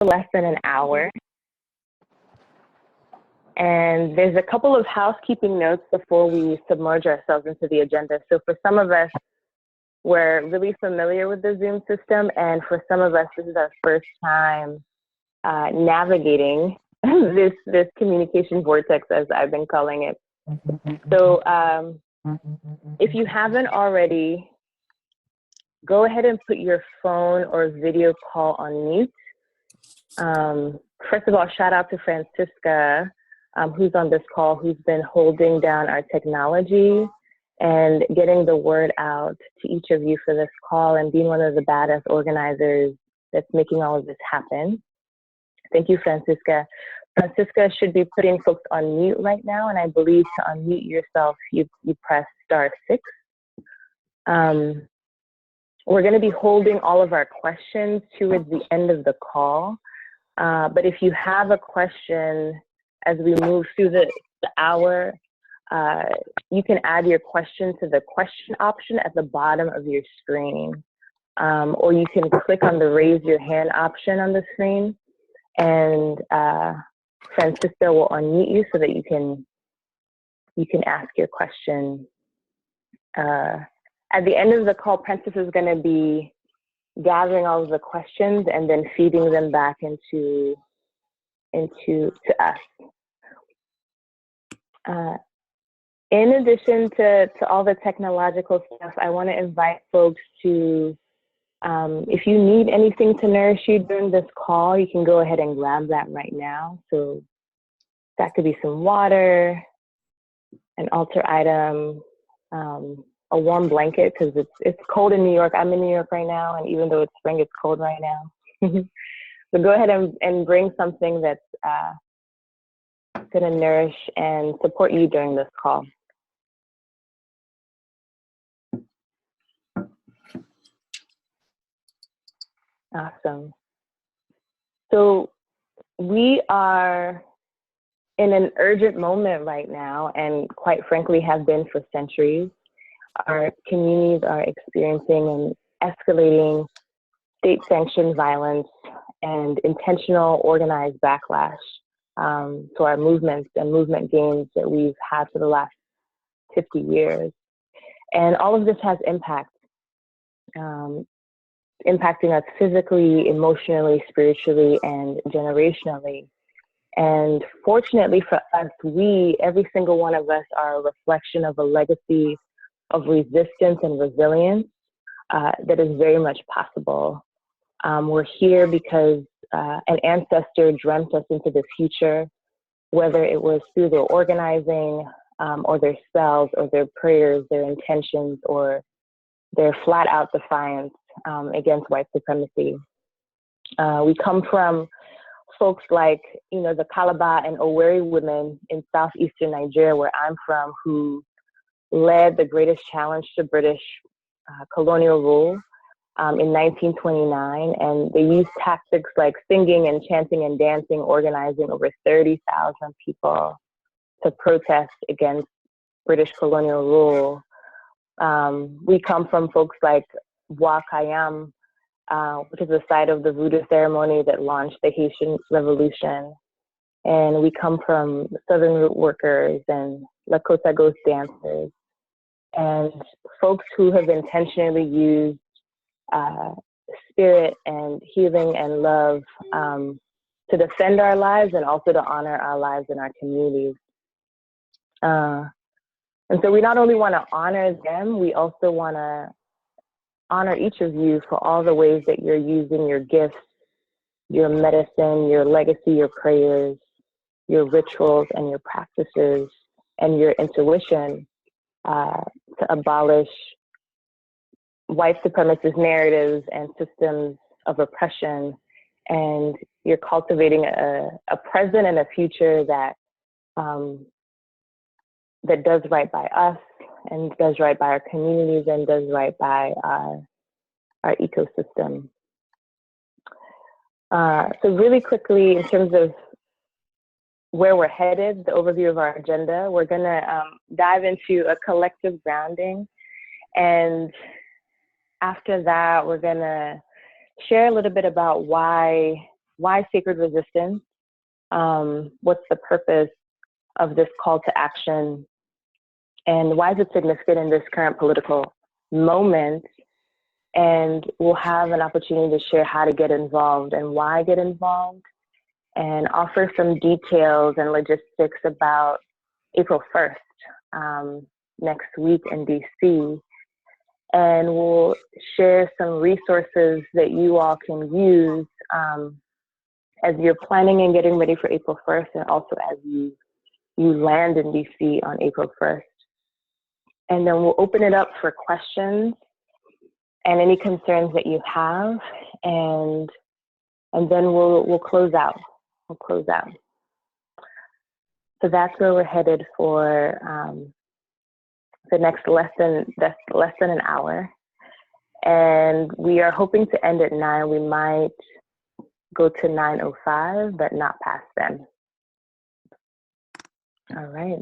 less than an hour. And there's a couple of housekeeping notes before we submerge ourselves into the agenda. So for some of us, we're really familiar with the Zoom system, and for some of us, this is our first time navigating this communication vortex, as I've been calling it. So if you haven't already, go ahead and put your phone or video call on mute. First of all, shout out to Francisca, who's on this call, who's been holding down our technology and getting the word out to each of you for this call and being one of the badass organizers that's making all of this happen. Thank you, Francisca. Francisca should be putting folks on mute right now, and I believe to unmute yourself, you press *6. We're going to be holding all of our questions towards the end of the call, but if you have a question as we move through the hour, you can add your question to the question option at the bottom of your screen, or you can click on the raise your hand option on the screen, and Francisca will unmute you so that you can ask your question. At the end of the call, Princess is going to be gathering all of the questions and then feeding them back to us. In addition to all the technological stuff, I want to invite folks to, if you need anything to nourish you during this call, you can go ahead and grab that right now. So that could be some water, an altar item, a warm blanket, because it's cold in New York. I'm in New York right now, and even though it's spring, it's cold right now. So go ahead and bring something that's going to nourish and support you during this call. Awesome. So we are in an urgent moment right now, and quite frankly have been for centuries. Our communities are experiencing an escalating state-sanctioned violence and intentional organized backlash to our movements and movement gains that we've had for the last 50 years. And all of this has impact, impacting us physically, emotionally, spiritually, and generationally. And fortunately for us, every single one of us, are a reflection of a legacy of resistance and resilience that is very much possible. We're here because an ancestor dreamt us into the future, whether it was through their organizing or their spells or their prayers, their intentions, or their flat out defiance against white supremacy. We come from folks like, the Calabar and Owerri women in southeastern Nigeria, where I'm from, who led the greatest challenge to British colonial rule in 1929, and they used tactics like singing and chanting and dancing, organizing over 30,000 people to protest against British colonial rule. We come from folks like Wakayam, which is the site of the voodoo ceremony that launched the Haitian Revolution. And we come from Southern root workers and Lakota ghost dancers, and folks who have intentionally used spirit and healing and love to defend our lives and also to honor our lives in our communities. And so we not only want to honor them, we also want to honor each of you for all the ways that you're using your gifts, your medicine, your legacy, your prayers, your rituals, and your practices, and your intuition to abolish white supremacist narratives and systems of oppression. And you're cultivating a present and a future that that does right by us and does right by our communities and does right by our ecosystem. So really quickly, in terms of where we're headed, the overview of our agenda, we're gonna dive into a collective grounding. And after that, we're gonna share a little bit about why why sacred resistance? What's the purpose of this call to action? And why is it significant in this current political moment? And we'll have an opportunity to share how to get involved and why get involved, and offer some details and logistics about April 1st, next week in DC. And we'll share some resources that you all can use as you're planning and getting ready for April 1st, and also as you land in DC on April 1st. And then we'll open it up for questions and any concerns that you have, and then we'll close out. We'll close out. So that's where we're headed for the next less than an hour. And we are hoping to end at 9. We might go to 9:05, but not past then. All right.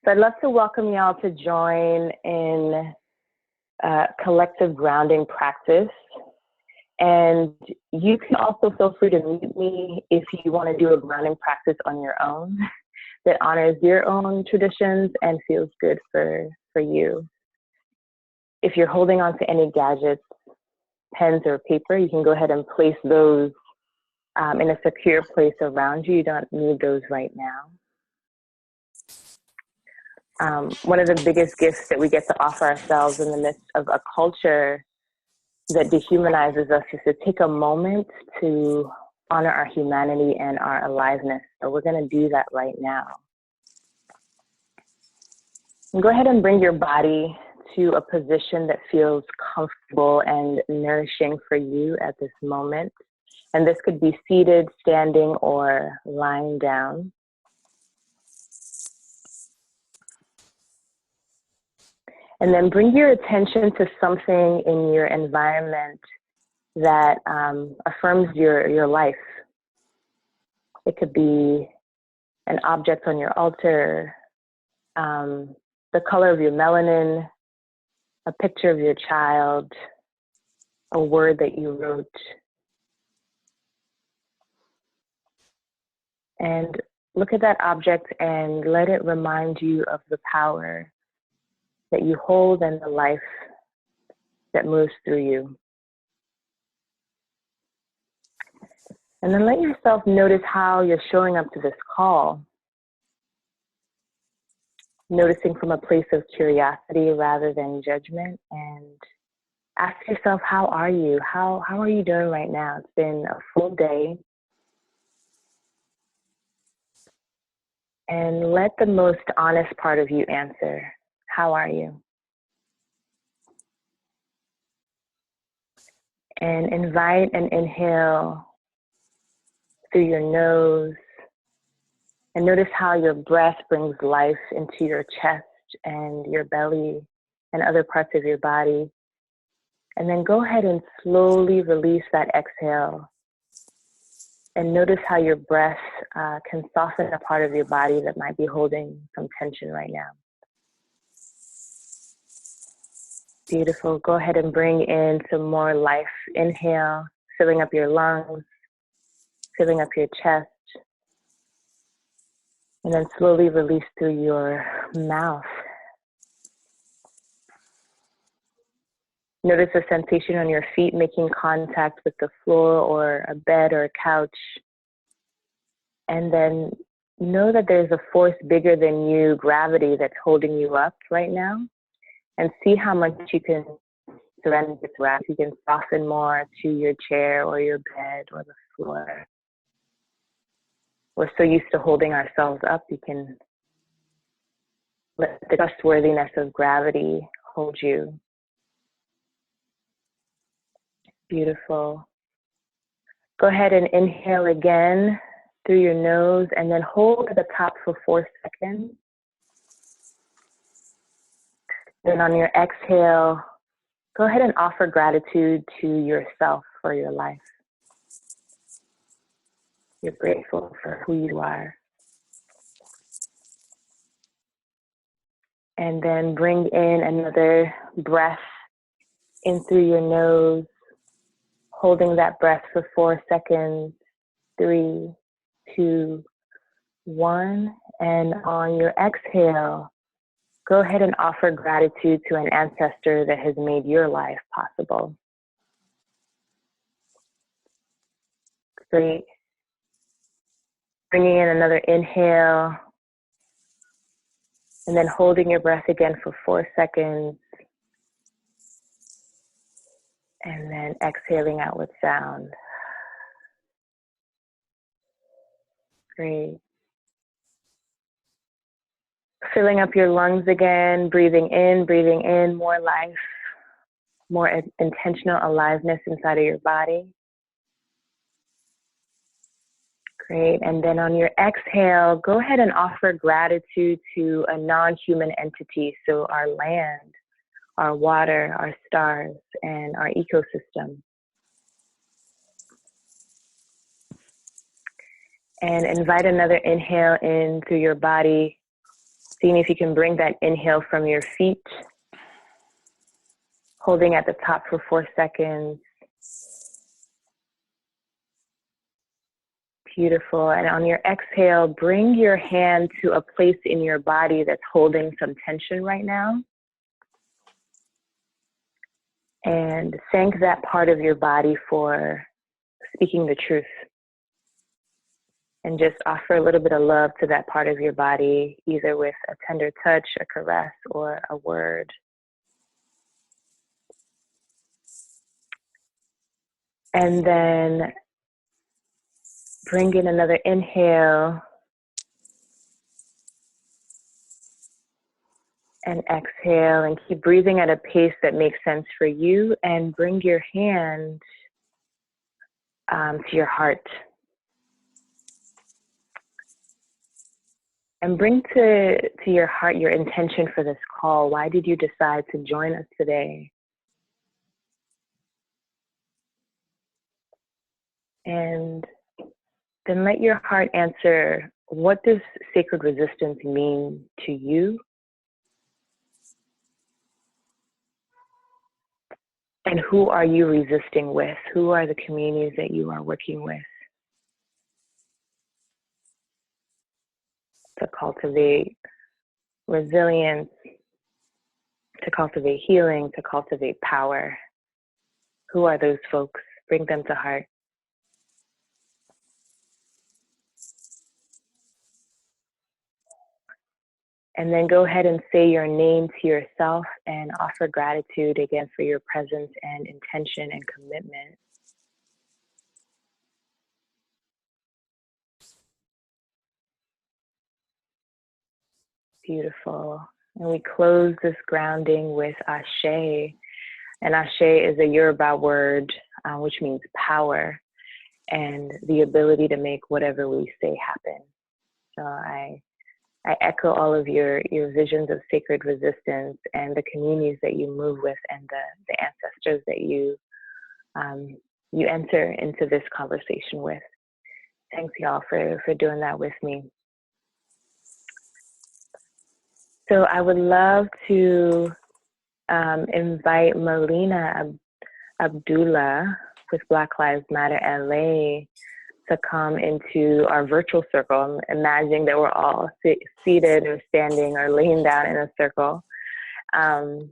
So I'd love to welcome y'all to join in collective grounding practice. And you can also feel free to mute me if you want to do a grounding practice on your own that honors your own traditions and feels good for you. If you're holding on to any gadgets, pens or paper, you can go ahead and place those in a secure place around you. You don't need those right now. One of the biggest gifts that we get to offer ourselves in the midst of a culture that dehumanizes us is to take a moment to honor our humanity and our aliveness. So we're going to do that right now. And go ahead and bring your body to a position that feels comfortable and nourishing for you at this moment. And this could be seated, standing, or lying down. And then bring your attention to something in your environment that affirms your life. It could be an object on your altar, the color of your melanin, a picture of your child, a word that you wrote. And look at that object and let it remind you of the power that you hold and the life that moves through you. And then let yourself notice how you're showing up to this call. Noticing from a place of curiosity rather than judgment, and ask yourself, how are you? How are you doing right now? It's been a full day. And let the most honest part of you answer, how are you? And invite an inhale through your nose, and notice how your breath brings life into your chest and your belly and other parts of your body. And then go ahead and slowly release that exhale. And notice how your breath can soften a part of your body that might be holding some tension right now. Beautiful. Go ahead and bring in some more life. Inhale, filling up your lungs, filling up your chest. And then slowly release through your mouth. Notice a sensation on your feet making contact with the floor or a bed or a couch. And then know that there's a force bigger than you, gravity, that's holding you up right now. And see how much you can surrender to that. You can soften more to your chair or your bed or the floor. We're so used to holding ourselves up, you can let the trustworthiness of gravity hold you. Beautiful. Go ahead and inhale again through your nose, and then hold at the top for 4 seconds. Then on your exhale, go ahead and offer gratitude to yourself for your life. You're grateful for who you are. And then bring in another breath in through your nose. Holding that breath for 4 seconds, 3, 2, 1. And on your exhale, go ahead and offer gratitude to an ancestor that has made your life possible. Great. Bringing in another inhale, and then holding your breath again for 4 seconds, and then exhaling out with sound. Great. Filling up your lungs again, breathing in, more life, more intentional aliveness inside of your body. Great. And then on your exhale, go ahead and offer gratitude to a non-human entity. So our land, our water, our stars, and our ecosystem. And invite another inhale in through your body, seeing if you can bring that inhale from your feet, holding at the top for 4 seconds. Beautiful. And on your exhale, bring your hand to a place in your body that's holding some tension right now. And thank that part of your body for speaking the truth. And just offer a little bit of love to that part of your body, either with a tender touch, a caress, or a word. And then bring in another inhale. And exhale, and keep breathing at a pace that makes sense for you. And bring your hand to your heart. And bring to your heart your intention for this call. Why did you decide to join us today? And then let your heart answer, what does sacred resistance mean to you? And who are you resisting with? Who are the communities that you are working with to cultivate resilience, to cultivate healing, to cultivate power? Who are those folks? Bring them to heart. And then go ahead and say your name to yourself and offer gratitude again for your presence and intention and commitment. Beautiful. And we close this grounding with Ashe. And Ashe is a Yoruba word, which means power and the ability to make whatever we say happen. So I echo all of your visions of sacred resistance and the communities that you move with and the ancestors that you enter into this conversation with. Thanks, y'all, for doing that with me. So I would love to invite Melina Abdullah with Black Lives Matter LA to come into our virtual circle. I'm imagining that we're all seated or standing or laying down in a circle. And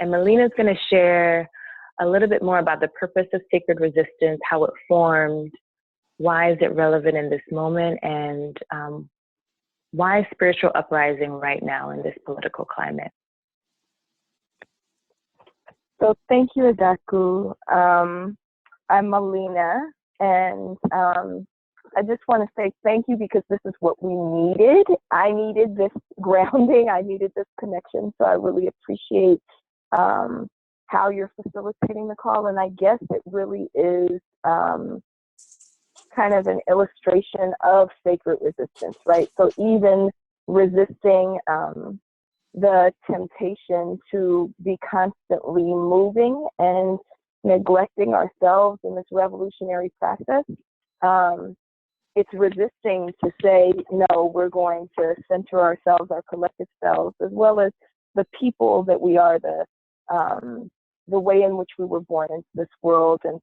Melina's going to share a little bit more about the purpose of sacred resistance, how it formed, why is it relevant in this moment, and why spiritual uprising right now in this political climate. So thank you, Adaku. I'm Melina, and I just want to say thank you because this is what we needed. I needed this grounding. I needed this connection. So I really appreciate how you're facilitating the call. And I guess it really is kind of an illustration of sacred resistance, right? So even resisting the temptation to be constantly moving and neglecting ourselves in this revolutionary process, it's resisting to say, no, we're going to center ourselves, our collective selves, as well as the people that we are, the way in which we were born into this world, and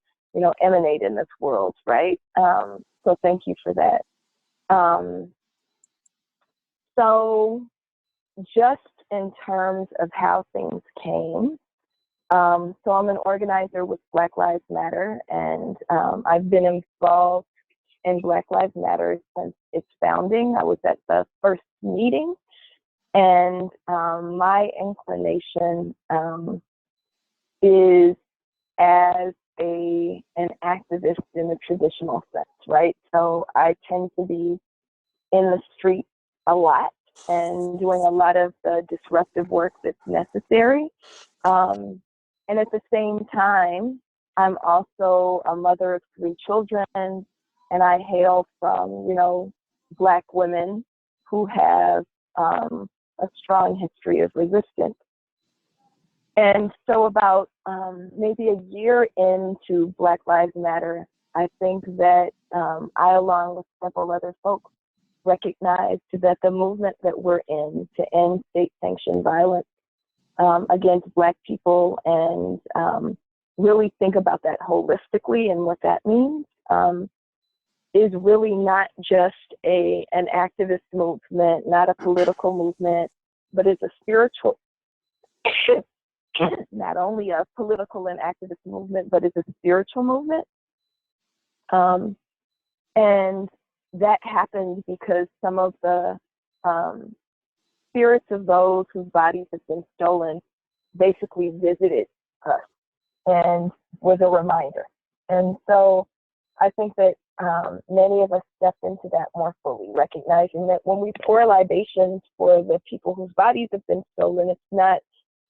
emanate in this world, right? So thank you for that. So just in terms of how things came, so I'm an organizer with Black Lives Matter, and I've been involved in Black Lives Matter since its founding. I was at the first meeting, and my inclination is as an activist in the traditional sense, right? So I tend to be in the street a lot and doing a lot of the disruptive work that's necessary. And at the same time, I'm also a mother of 3 children, and I hail from, Black women who have a strong history of resistance. And so about maybe a year into Black Lives Matter, I think that I, along with several other folks, recognized that the movement that we're in to end state-sanctioned violence against Black people and really think about that holistically and what that means is really not just an activist movement, not a political movement, but it's a spiritual, not only a political and activist movement, but it's a spiritual movement. And that happened because some of the spirits of those whose bodies have been stolen basically visited us and was a reminder. And so I think that many of us stepped into that more fully, recognizing that when we pour libations for the people whose bodies have been stolen, it's not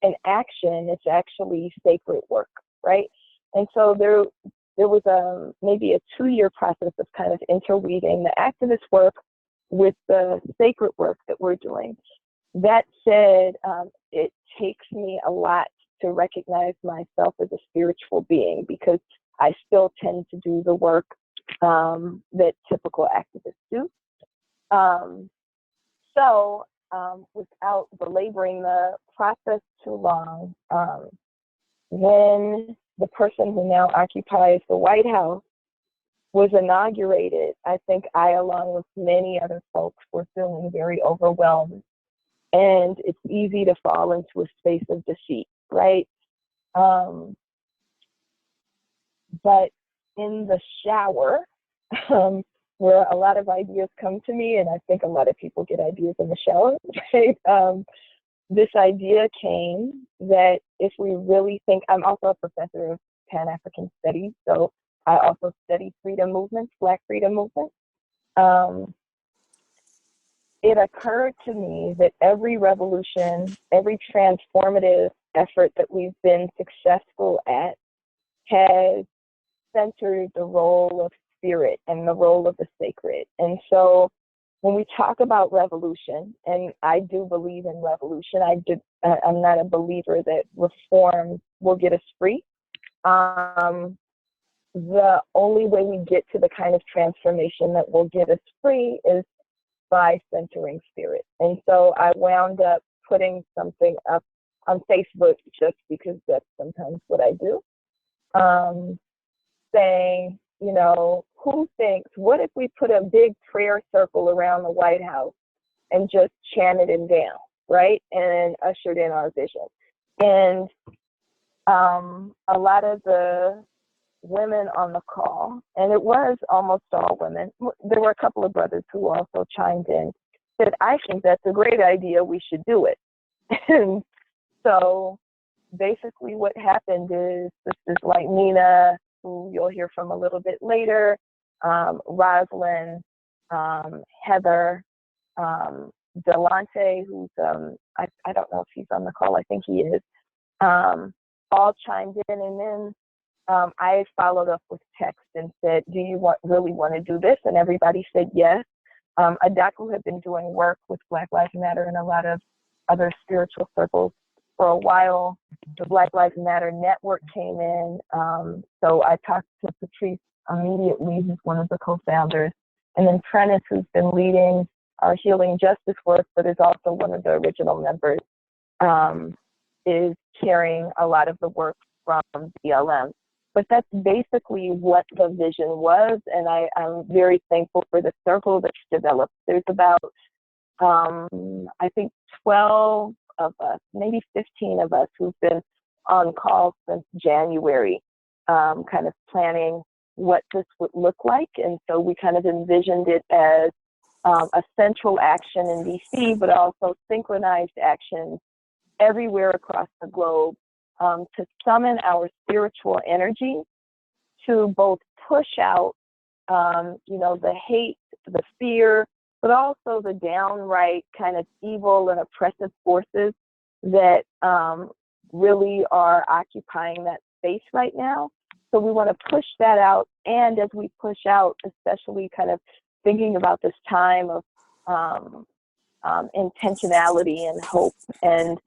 an action, it's actually sacred work, right? And so there was maybe a 2-year process of kind of interweaving the activist work with the sacred work that we're doing. That said, it takes me a lot to recognize myself as a spiritual being because I still tend to do the work that typical activists do. So without belaboring the process too long, when the person who now occupies the White House was inaugurated, I think I, along with many other folks, were feeling very overwhelmed. And it's easy to fall into a space of defeat, right? But in the shower, where a lot of ideas come to me, and I think a lot of people get ideas in the shower, right? This idea came that if we really think, I'm also a professor of Pan-African Studies, so I also study freedom movements, Black freedom movements. It occurred to me that every revolution, every transformative effort that we've been successful at has centered the role of spirit and the role of the sacred. And so when we talk about revolution, and I do believe in revolution, I'm not a believer that reform will get us free. The only way we get to the kind of transformation that will get us free is by centering spirit. And so I wound up putting something up on Facebook just because that's sometimes what I do, saying, who thinks, what if we put a big prayer circle around the White House and just chanted it down, right? And ushered in our vision. And a lot of the women on the call, and it was almost all women, there were a couple of brothers who also chimed in, said, I think that's a great idea, we should do it. And so basically what happened is sisters like Nina, who you'll hear from a little bit later, Rosalind, Heather, Delante, who's, I don't know if he's on the call, I think he is, all chimed in. And then I followed up with text and said, do you really want to do this? And everybody said yes. Adaku had been doing work with Black Lives Matter and a lot of other spiritual circles for a while. The Black Lives Matter network came in. So I talked to Patrice immediately, who's one of the co-founders. And then Prentice, who's been leading our healing justice work, but is also one of the original members, is carrying a lot of the work from BLM. But that's basically what the vision was, and I'm very thankful for the circle that's developed. There's about, I think, 12 of us, maybe 15 of us who've been on call since January, kind of planning what this would look like. And so we kind of envisioned it as a central action in DC, but also synchronized actions everywhere across the globe, to summon our spiritual energy to both push out, the hate, the fear, but also the downright kind of evil and oppressive forces that really are occupying that space right now. So we want to push that out. And as we push out, especially kind of thinking about this time of intentionality and hope and,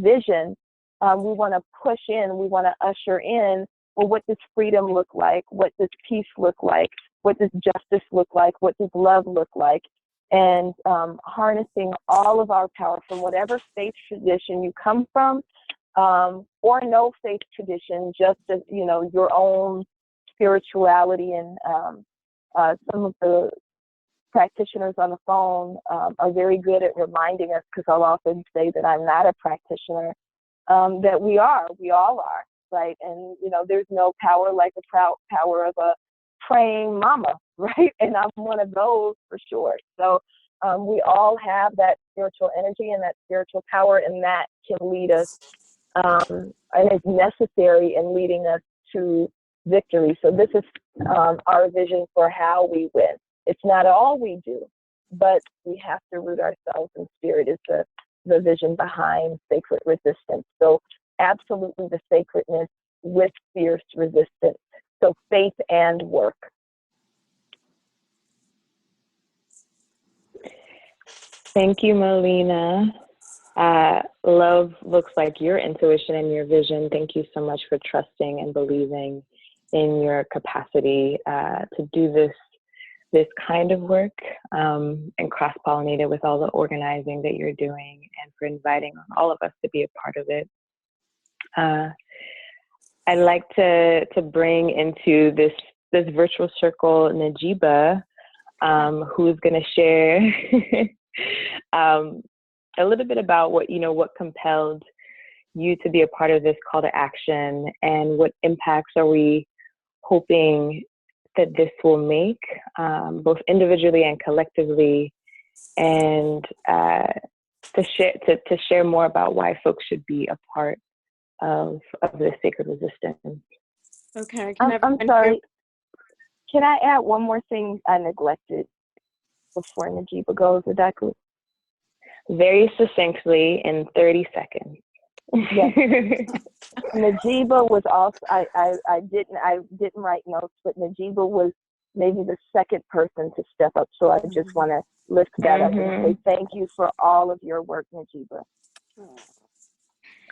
vision, we want to push in, we want to usher in, well, what does freedom look like? What does peace look like? What does justice look like? What does love look like? And harnessing all of our power from whatever faith tradition you come from, or no faith tradition, just as, your own spirituality. And some of the practitioners on the phone are very good at reminding us, because I'll often say that I'm not a practitioner, that we all are, right? And, there's no power like the power of a praying mama, right? And I'm one of those for sure. So we all have that spiritual energy and that spiritual power, and that can lead us, and is necessary in leading us to victory. So this is our vision for how we win. It's not all we do, but we have to root ourselves in spirit is the vision behind sacred resistance. So absolutely the sacredness with fierce resistance. So faith and work. Thank you, Melina. Love looks like your intuition and your vision. Thank you so much for trusting and believing in your capacity to do this kind of work, and cross-pollinate it with all the organizing that you're doing, and for inviting all of us to be a part of it. I'd like to bring into this virtual circle Najiba, who's going to share a little bit about what compelled you to be a part of this call to action, and what impacts are we hoping that this will make, both individually and collectively, and to share more about why folks should be a part of this sacred resistance. Okay. I'm sorry. Can I add one more thing I neglected before Najiba goes, Adaku? Very succinctly in 30 seconds. Yes. Najiba was also, I didn't write notes, but Najiba was maybe the second person to step up. So I just want to lift that up and say thank you for all of your work, Najiba.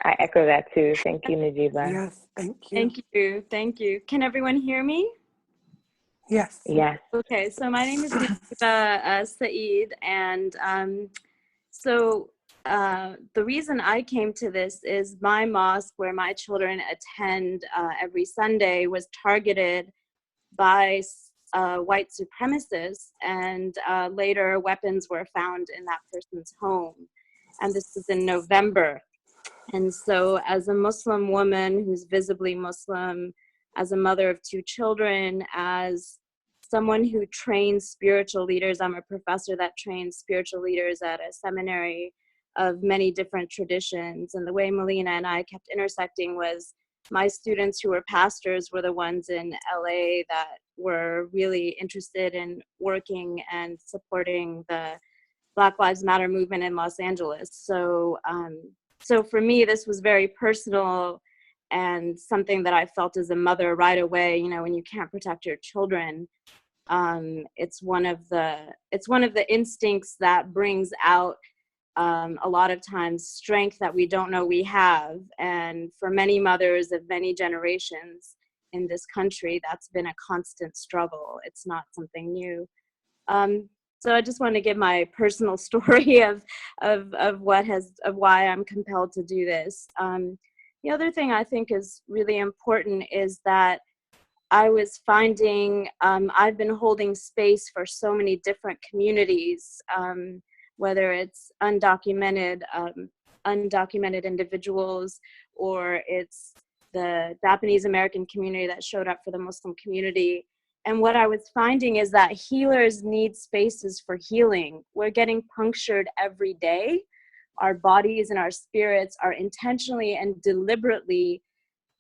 I echo that too. Thank you, Najiba. Yes, thank you. Thank you. Thank you. Can everyone hear me? Yes. Yes. Okay, so my name is Najiba Saeed, and so the reason I came to this is my mosque, where my children attend every Sunday, was targeted by white supremacists, and later weapons were found in that person's home. And this was in November. And so as a Muslim woman who's visibly Muslim, as a mother of 2 children, as someone who trains spiritual leaders, I'm a professor that trains spiritual leaders at a seminary of many different traditions. And the way Melina and I kept intersecting was my students who were pastors were the ones in LA that were really interested in working and supporting the Black Lives Matter movement in Los Angeles. So for me, this was very personal and something that I felt as a mother right away. When you can't protect your children, it's one of the instincts that brings out a lot of times strength that we don't know we have. And for many mothers of many generations in this country, that's been a constant struggle. It's not something new. So I just want to give my personal story of why I'm compelled to do this. The other thing I think is really important is that I was finding I've been holding space for so many different communities, whether it's undocumented individuals, or it's the Japanese American community that showed up for the Muslim community. And what I was finding is that healers need spaces for healing. We're getting punctured every day. Our bodies and our spirits are intentionally and deliberately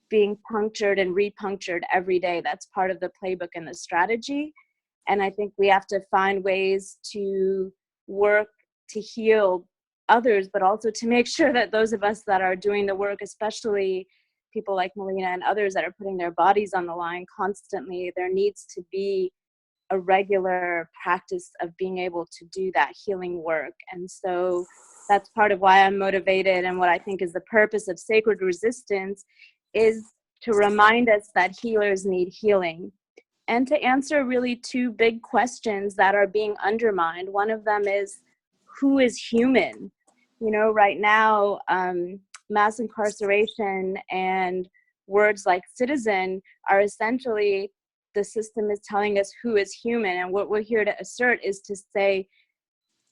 being punctured and repunctured every day. That's part of the playbook and the strategy. And I think we have to find ways to work to heal others, but also to make sure that those of us that are doing the work, especially people like Melina and others that are putting their bodies on the line constantly, there needs to be a regular practice of being able to do that healing work. And so that's part of why I'm motivated, and what I think is the purpose of Sacred Resistance is to remind us that healers need healing, and to answer really two big questions that are being undermined. One of them is, who is human? You know, right now, mass incarceration and words like citizen are essentially, the system is telling us who is human. And what we're here to assert is to say,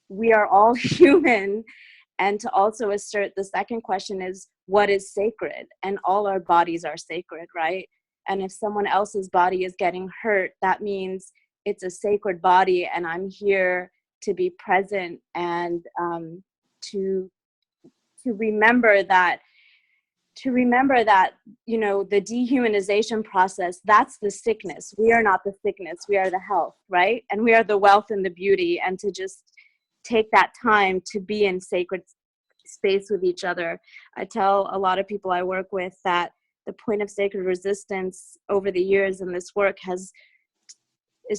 we are all human. And to also assert the second question is, what is sacred? And all our bodies are sacred, right? And if someone else's body is getting hurt, that means it's a sacred body, and I'm here to be present and to remember that, you know, the dehumanization process, that's the sickness. We are not the sickness, we are the health, right? And we are the wealth and the beauty, and to just take that time to be in sacred space with each other. I tell a lot of people I work with that the point of Sacred Resistance over the years in this work is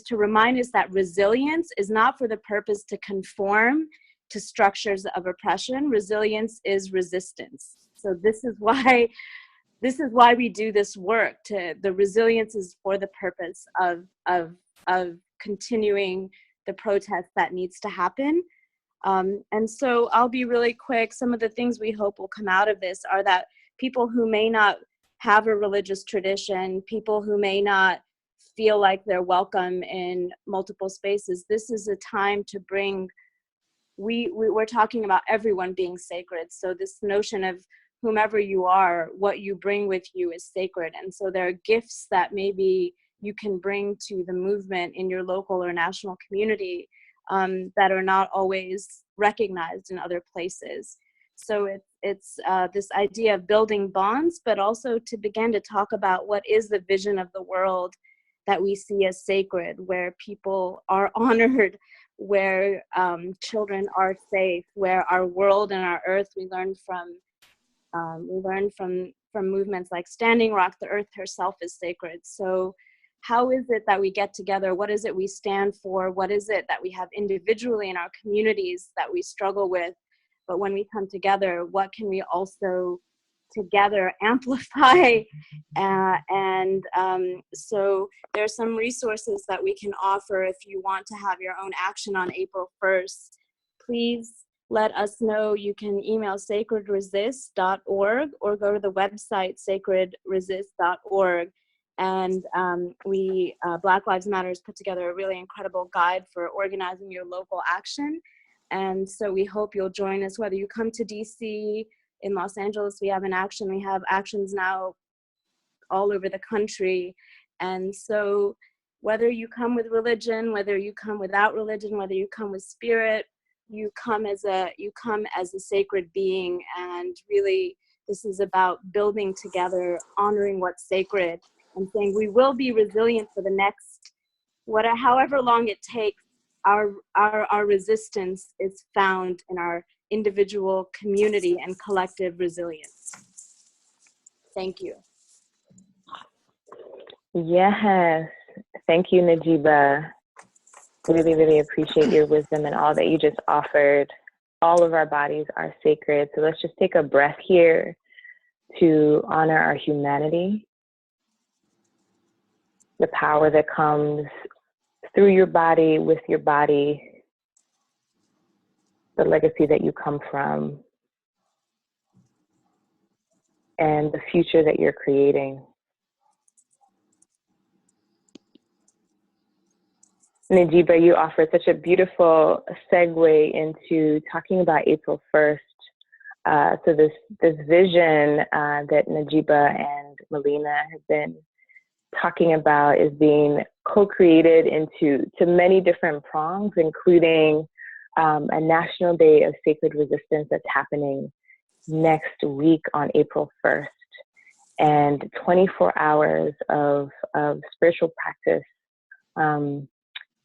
to remind us that resilience is not for the purpose to conform to structures of oppression. Resilience is resistance. So this is why we do this work. The resilience is for the purpose of continuing the protest that needs to happen. And so I'll be really quick. Some of the things we hope will come out of this are that people who may not have a religious tradition, people who may not feel like they're welcome in multiple spaces, this is a time to bring, we're talking about everyone being sacred. So this notion of whomever you are, what you bring with you is sacred. And so there are gifts that maybe you can bring to the movement in your local or national community that are not always recognized in other places. So it's this idea of building bonds, but also to begin to talk about what is the vision of the world that we see as sacred, where people are honored, where children are safe, where our world and our earth, we learn from movements like Standing Rock, the earth herself is sacred. So how is it that we get together? What is it we stand for? What is it that we have individually in our communities that we struggle with? But when we come together, what can we also together amplify? So there's some resources that we can offer if you want to have your own action on April 1st. Please let us know. You can email sacredresist.org or go to the website sacredresist.org. And Black Lives Matter has put together a really incredible guide for organizing your local action. And so we hope you'll join us, whether you come to DC, in Los Angeles, we have an action. We have actions now all over the country. And so whether you come with religion, whether you come without religion, whether you come with spirit, you come as a sacred being. And really, this is about building together, honoring what's sacred, and saying we will be resilient for the next, however long it takes. Our resistance is found in our individual, community, and collective resilience. Thank you. Yes. Thank you, Najiba. Really, really appreciate your wisdom and all that you just offered. All of our bodies are sacred. So let's just take a breath here to honor our humanity, the power that comes through your body, with your body, the legacy that you come from. and the future that you're creating. Najiba, you offered such a beautiful segue into talking about April 1st. So this vision that Najiba and Melina have been talking about is being co-created into many different prongs, including a National Day of Sacred Resistance that's happening next week on April 1st, and 24 hours of spiritual practice.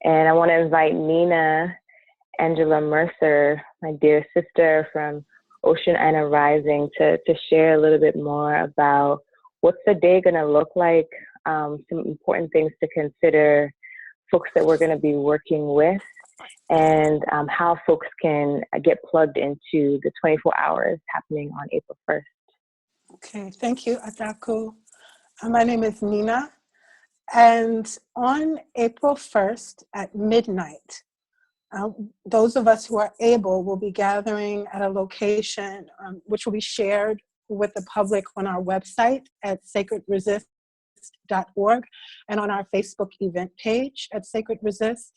And I want to invite Nina Angela Mercer, my dear sister from Ocean and Uprising, to share a little bit more about what's the day going to look like, some important things to consider, folks that we're going to be working with, and how folks can get plugged into the 24 hours happening on April 1st. Okay, thank you, Adaku. My name is Nina, and on April 1st at midnight, those of us who are able will be gathering at a location which will be shared with the public on our website at sacredresist.org and on our Facebook event page at Sacred Resist.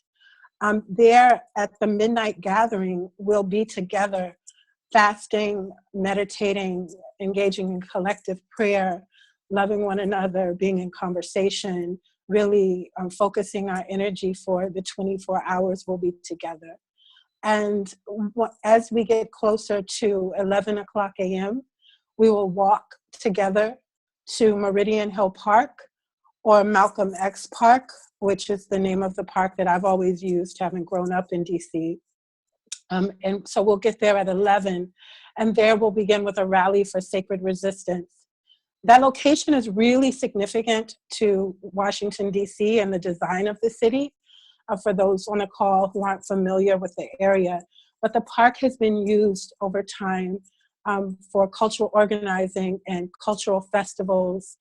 There at the midnight gathering, we'll be together fasting, meditating, engaging in collective prayer, loving one another, being in conversation, really focusing our energy for the 24 hours we'll be together. And as we get closer to 11 o'clock a.m., we will walk together to Meridian Hill Park or Malcolm X Park, which is the name of the park that I've always used, having grown up in DC. And so we'll get there at 11, and there we'll begin with a rally for sacred resistance. That location is really significant to Washington, D.C. and the design of the city, for those on the call who aren't familiar with the area. But the park has been used over time for cultural organizing and cultural festivals.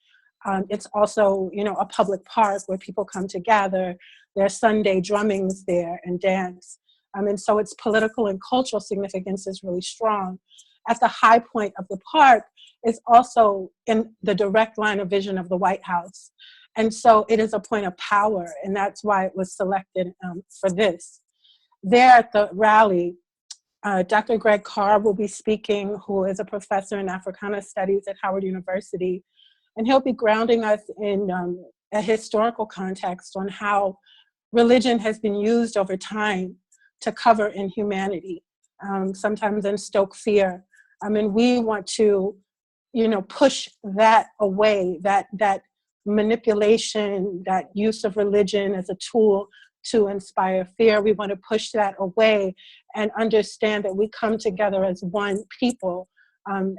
It's also, a public park where people come to gather. There's Sunday drummings there and dance. And so its political and cultural significance is really strong. At the high point of the park is also in the direct line of vision of the White House. And so it is a point of power, and that's why it was selected for this. There at the rally, Dr. Greg Carr will be speaking, who is a professor in Africana Studies at Howard University, and he'll be grounding us in a historical context on how religion has been used over time to cover inhumanity, sometimes in stoke fear. We want to, push that away, that manipulation, that use of religion as a tool to inspire fear. We want to push that away and understand that we come together as one people,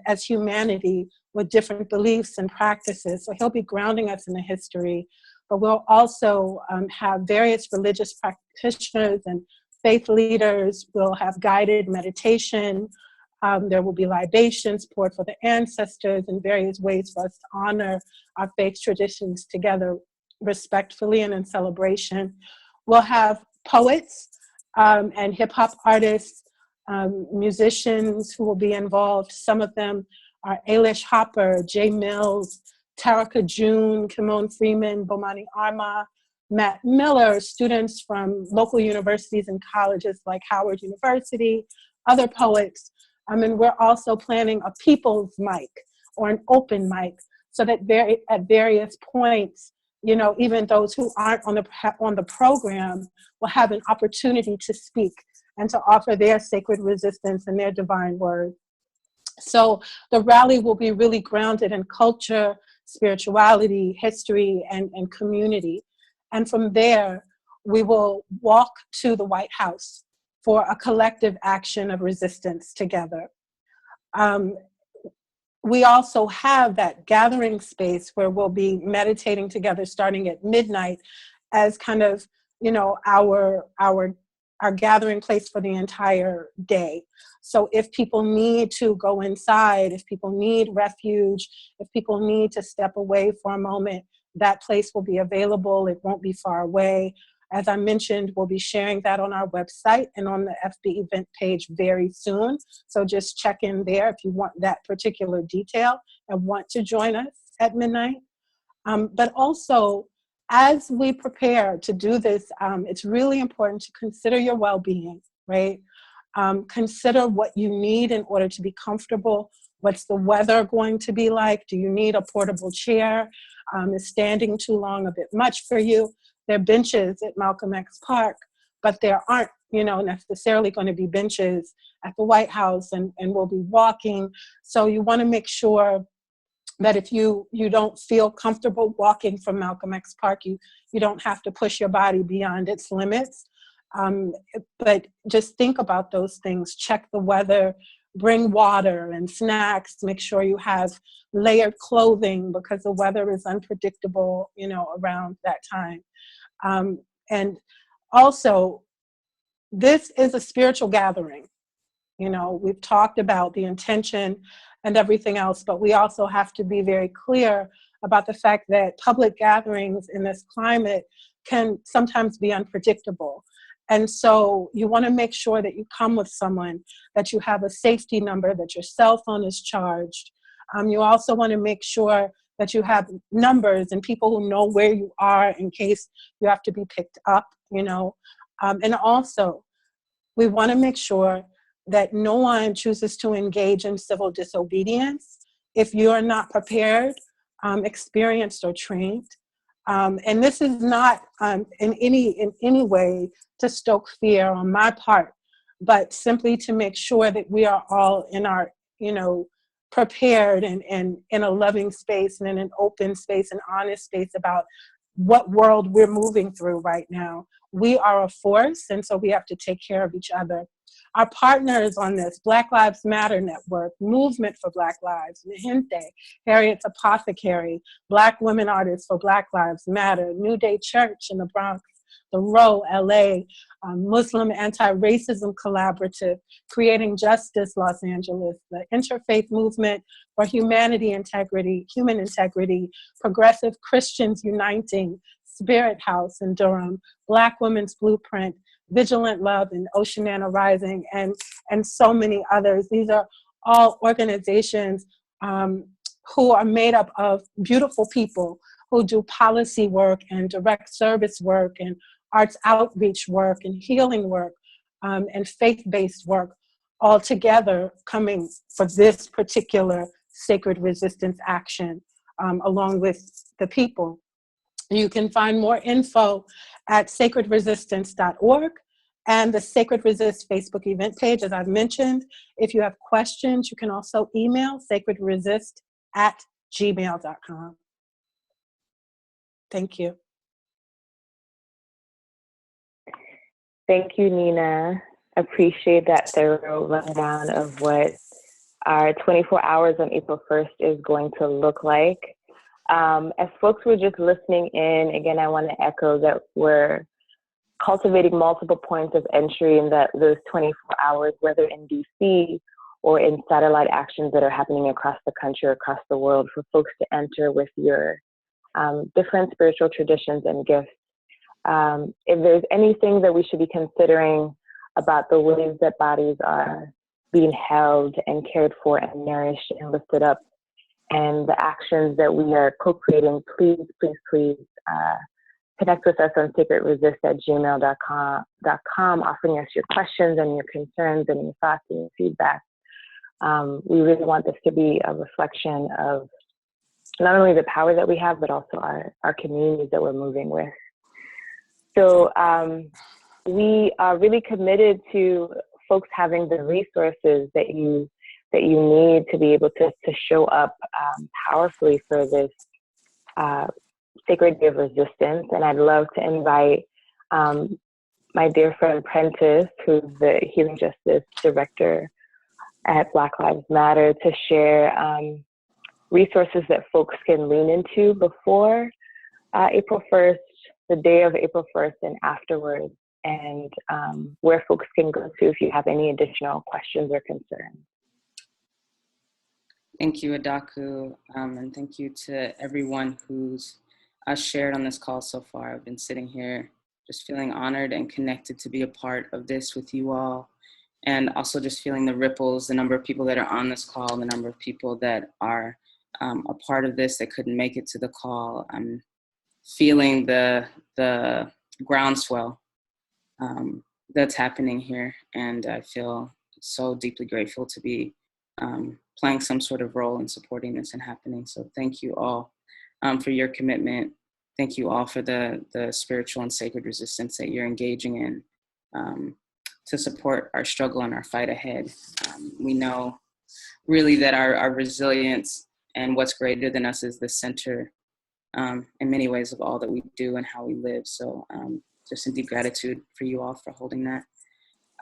as humanity, with different beliefs and practices. So he'll be grounding us in the history, but we'll also have various religious practitioners and faith leaders. We'll have guided meditation. There will be libations poured for the ancestors and various ways for us to honor our faith traditions together respectfully and in celebration. We'll have poets and hip hop artists, musicians who will be involved. Some of them are Ailish Hopper, Jay Mills, Tarika June, Kimon Freeman, Bomani Arma, Matt Miller, students from local universities and colleges like Howard University, other poets. We're also planning a people's mic or an open mic so that at various points, even those who aren't on the program will have an opportunity to speak and to offer their sacred resistance and their divine word. So the rally will be really grounded in culture, spirituality, history, and community. And from there, we will walk to the White House for a collective action of resistance together. We also have that gathering space where we'll be meditating together starting at midnight as kind of, our gathering place for the entire day. So if people need to go inside, if people need refuge, if people need to step away for a moment, that place will be available. It won't be far away. As I mentioned, we'll be sharing that on our website and on the FB event page very soon. So just check in there if you want that particular detail and want to join us at midnight. But also, as we prepare to do this, it's really important to consider your well-being, right? Consider what you need in order to be comfortable. What's the weather going to be like? Do you need a portable chair? Is standing too long a bit much for you? There are benches at Malcolm X Park, but there aren't, necessarily going to be benches at the White House, and we'll be walking. So you want to make sure that if you don't feel comfortable walking from Malcolm X Park, you don't have to push your body beyond its limits. But just think about those things. Check the weather, bring water and snacks, make sure you have layered clothing because the weather is unpredictable, around that time. And also, this is a spiritual gathering. We've talked about the intention and everything else, but we also have to be very clear about the fact that public gatherings in this climate can sometimes be unpredictable. And so you want to make sure that you come with someone, that you have a safety number, that your cell phone is charged. You also want to make sure that you have numbers and people who know where you are in case you have to be picked up, and also we want to make sure that no one chooses to engage in civil disobedience if you are not prepared, experienced, or trained. And this is not in any way to stoke fear on my part, but simply to make sure that we are all in our, prepared and in a loving space and in an open space and honest space about what world we're moving through right now. We are a force, and so we have to take care of each other. Our partners on this, Black Lives Matter Network, Movement for Black Lives, Gente, Harriet's Apothecary, Black Women Artists for Black Lives Matter, New Day Church in the Bronx, The Row, LA, Muslim Anti-Racism Collaborative, Creating Justice, Los Angeles, the Interfaith Movement for Human Integrity, Progressive Christians Uniting, Spirit House in Durham, Black Women's Blueprint, Vigilant Love and Oceanana Rising, and so many others. These are all organizations who are made up of beautiful people who do policy work and direct service work and arts outreach work and healing work and faith-based work, all together coming for this particular sacred resistance action along with the people. You can find more info at sacredresistance.org and the Sacred Resist Facebook event page, as I've mentioned. If you have questions, you can also email sacredresist@gmail.com. Thank you. Thank you, Nina. Appreciate that thorough rundown of what our 24 hours on April 1st is going to look like. As folks were just listening in, again, I want to echo that we're cultivating multiple points of entry in those 24 hours, whether in DC or in satellite actions that are happening across the country, across the world, for folks to enter with your different spiritual traditions and gifts. If there's anything that we should be considering about the ways that bodies are being held and cared for and nourished and lifted up, and the actions that we are co-creating, please connect with us on sacredresist@gmail.com, offering us your questions and your concerns and your thoughts and your feedback. We really want this to be a reflection of not only the power that we have, but also our communities that we're moving with. So we are really committed to folks having the resources that you need to be able to show up powerfully for this sacred day of resistance. And I'd love to invite my dear friend Prentice, who's the Healing Justice Director at Black Lives Matter, to share resources that folks can lean into before April 1st, the day of April 1st, and afterwards, and where folks can go to if you have any additional questions or concerns. Thank you, Adaku, and thank you to everyone who's shared on this call so far. I've been sitting here just feeling honored and connected to be a part of this with you all. And also just feeling the ripples, the number of people that are on this call, the number of people that are a part of this that couldn't make it to the call. I'm feeling the groundswell that's happening here. And I feel so deeply grateful to be playing some sort of role in supporting this and happening. So thank you all for your commitment. Thank you all for the spiritual and sacred resistance that you're engaging in to support our struggle and our fight ahead. We know really that our resilience and what's greater than us is the center in many ways of all that we do and how we live. So just in deep gratitude for you all for holding that.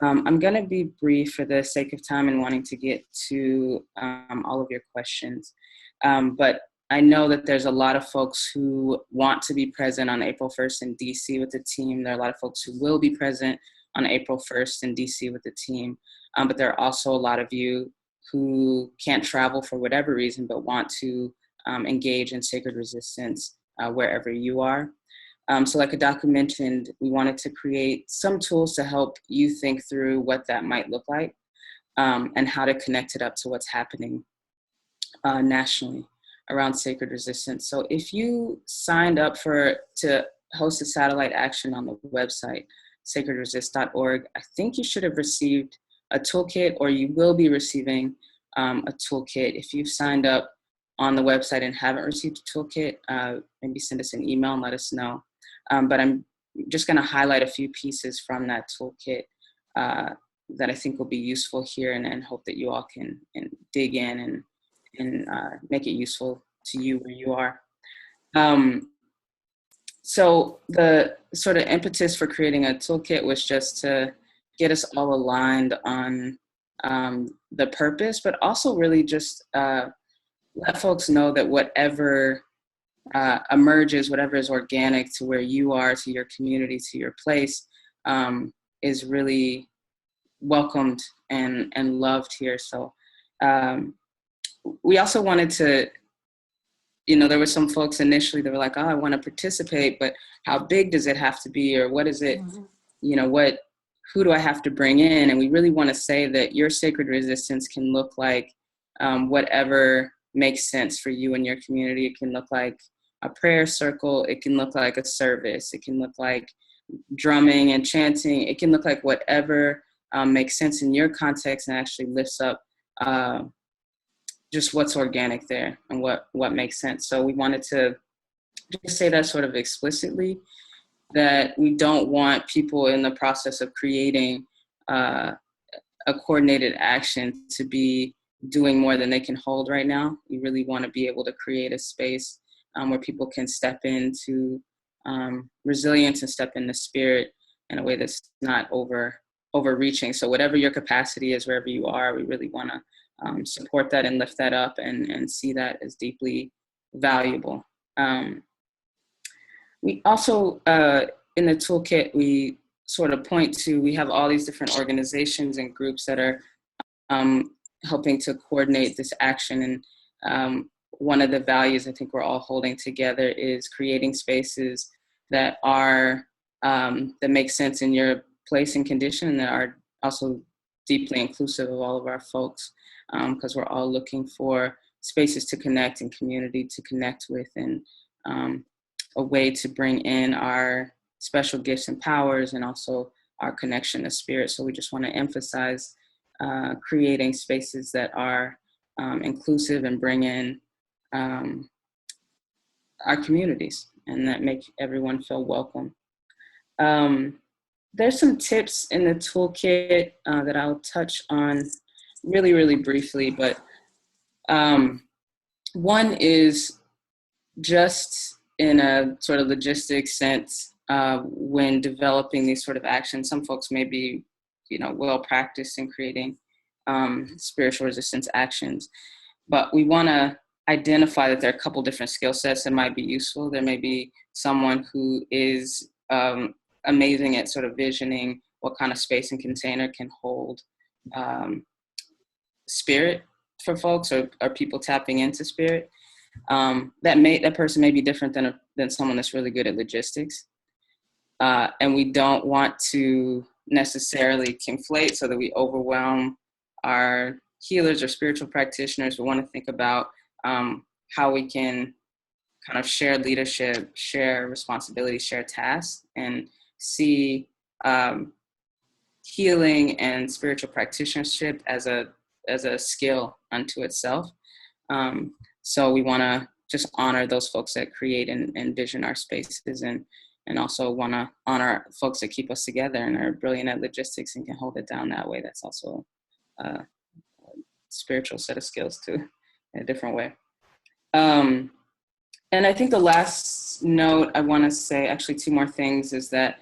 I'm going to be brief for the sake of time and wanting to get to all of your questions. But I know that there's a lot of folks who want to be present on April 1st in DC with the team. There are a lot of folks who will be present on April 1st in DC with the team. But there are also a lot of you who can't travel for whatever reason, but want to engage in sacred resistance wherever you are. So like Adaku mentioned, we wanted to create some tools to help you think through what that might look like and how to connect it up to what's happening nationally around sacred resistance. So if you signed up to host a satellite action on the website, sacredresist.org, I think you should have received a toolkit, or you will be receiving a toolkit. If you've signed up on the website and haven't received a toolkit, maybe send us an email and let us know. But I'm just going to highlight a few pieces from that toolkit that I think will be useful here, and hope that you all can dig in and make it useful to you where you are. So the sort of impetus for creating a toolkit was just to get us all aligned on the purpose, but also really just let folks know that whatever emerges, whatever is organic to where you are, to your community, to your place, is really welcomed and loved here. So we also wanted to, there were some folks initially that were like, oh, I want to participate, but how big does it have to be? Or what is it, who do I have to bring in? And we really want to say that your sacred resistance can look like whatever makes sense for you and your community. It can look like a prayer circle. It can look like a service. It can look like drumming and chanting. It can look like whatever makes sense in your context and actually lifts up just what's organic there and what makes sense. So we wanted to just say that sort of explicitly, that we don't want people in the process of creating a coordinated action to be doing more than they can hold right now. We really want to be able to create a space where people can step into resilience and step into spirit in a way that's not overreaching. So whatever your capacity is, wherever you are, we really want to support that and lift that up and see that as deeply valuable. We also, in the toolkit, we sort of point to, we have all these different organizations and groups that are helping to coordinate this action. And one of the values I think we're all holding together is creating spaces that are, that make sense in your place and condition, and that are also deeply inclusive of all of our folks, because we're all looking for spaces to connect and community to connect with, and a way to bring in our special gifts and powers and also our connection to spirit. So we just want to emphasize creating spaces that are inclusive and bring in our communities and that make everyone feel welcome. There's some tips in the toolkit that I'll touch on really, really briefly, but one is just in a sort of logistics sense, when developing these sort of actions, some folks may be, well practiced in creating spiritual resistance actions, but we want to identify that there are a couple different skill sets that might be useful. There may be someone who is amazing at sort of visioning what kind of space and container can hold spirit for folks, or people tapping into spirit. That person may be different than someone that's really good at logistics. And we don't want to necessarily conflate so that we overwhelm our healers or spiritual practitioners. We want to think about how we can kind of share leadership, share responsibility, share tasks, and see healing and spiritual practitionership as a skill unto itself. So we want to just honor those folks that create and envision our spaces, and also want to honor folks that keep us together and are brilliant at logistics and can hold it down that way. That's also a spiritual set of skills too, in a different way. And I think the last note I want to say, actually 2 more things, is that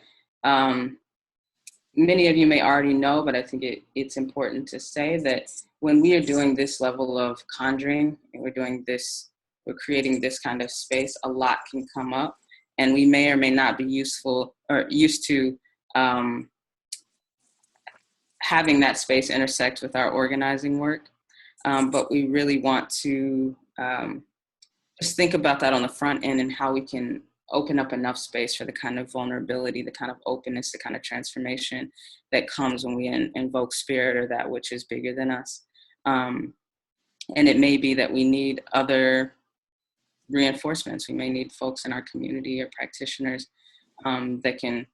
many of you may already know, but I think it's important to say that when we are doing this level of conjuring and we're creating this kind of space, a lot can come up, and we may or may not be useful or used to having that space intersect with our organizing work. But we really want to just think about that on the front end and how we can open up enough space for the kind of vulnerability, the kind of openness, the kind of transformation that comes when we invoke spirit or that which is bigger than us. And it may be that we need other reinforcements. We may need folks in our community or practitioners that can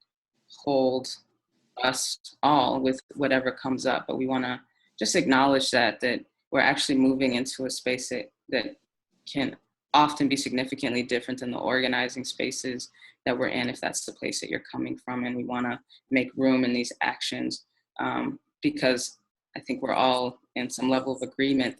hold us all with whatever comes up. But we want to just acknowledge that we're actually moving into a space that can often be significantly different than the organizing spaces that we're in, if that's the place that you're coming from. And we want to make room in these actions because I think we're all in some level of agreement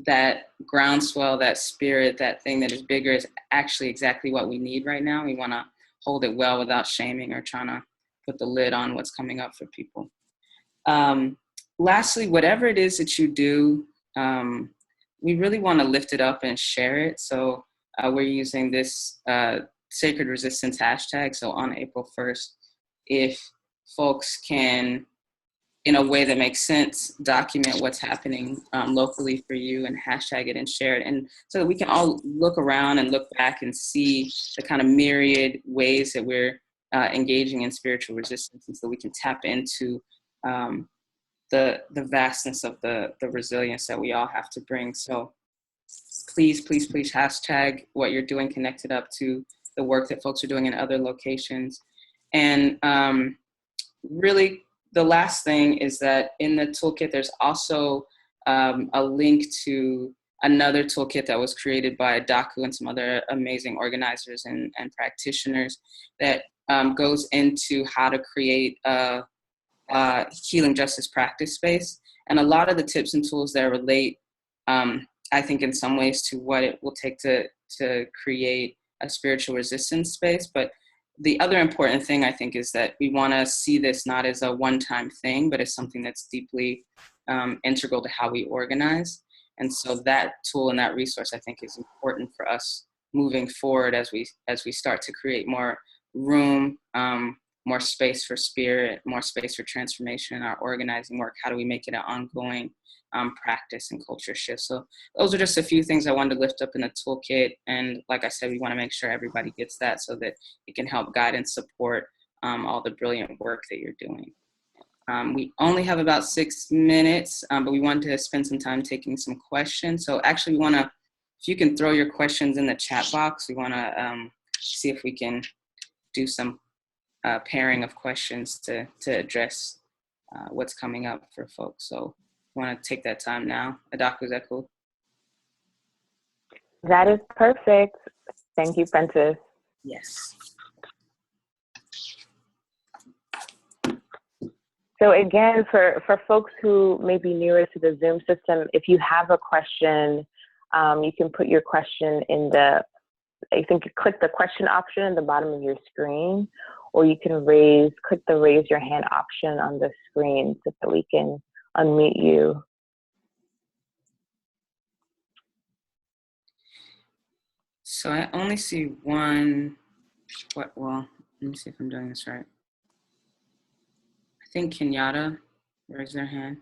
that groundswell, that spirit, that thing that is bigger is actually exactly what we need right now. We want to hold it well without shaming or trying to put the lid on what's coming up for people. Lastly, whatever it is that you do, we really want to lift it up and share it. So we're using this Sacred Resistance hashtag. So on April 1st, if folks can, in a way that makes sense, document what's happening locally for you and hashtag it and share it. And so that we can all look around and look back and see the kind of myriad ways that we're engaging in spiritual resistance, and so we can tap into the vastness of the resilience that we all have to bring. So please, please, please hashtag what you're doing, connect it up to the work that folks are doing in other locations. And really, the last thing is that in the toolkit, there's also a link to another toolkit that was created by Daku and some other amazing organizers and practitioners that goes into how to create a healing justice practice space. And a lot of the tips and tools there relate, I think, in some ways to what it will take to create a spiritual resistance space. But the other important thing, I think, is that we want to see this not as a one-time thing, but as something that's deeply integral to how we organize. And so that tool and that resource, I think, is important for us moving forward as we start to create more room, more space for spirit, more space for transformation in our organizing work. How do we make it an ongoing practice and culture shift? So those are just a few things I wanted to lift up in the toolkit. And like I said, we want to make sure everybody gets that so that it can help guide and support all the brilliant work that you're doing. We only have about 6 minutes, but we wanted to spend some time taking some questions. So actually, we want to, if you can throw your questions in the chat box, we want to see if we can do some pairing of questions to address what's coming up for folks. So I want to take that time now. Adaku, is that cool? That is perfect. Thank you, Prentice. Yes. So again, for folks who may be newer to the Zoom system, if you have a question, you can put your question in I think you click the question option at the bottom of your screen, or you can click the raise your hand option on the screen so that we can unmute you. So I only see one, well, let me see if I'm doing this right. I think Kenyatta raised their hand.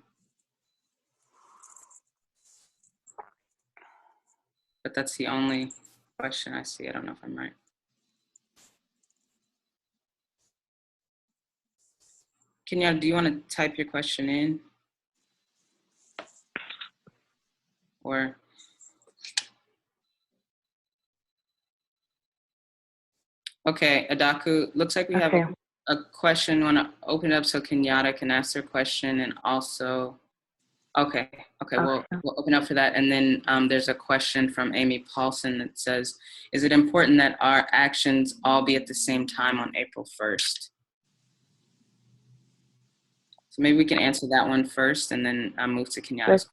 But that's the only question I see. I don't know if I'm right. Kenyatta, do you want to type your question in? Or? Okay, Adaku, looks like we have a question. Want to open it up so Kenyatta can ask their question, and also, okay, we'll open up for that. And then there's a question from Amy Paulson that says, is it important that our actions all be at the same time on April 1st? So maybe we can answer that one first and then move to Kenyatta's.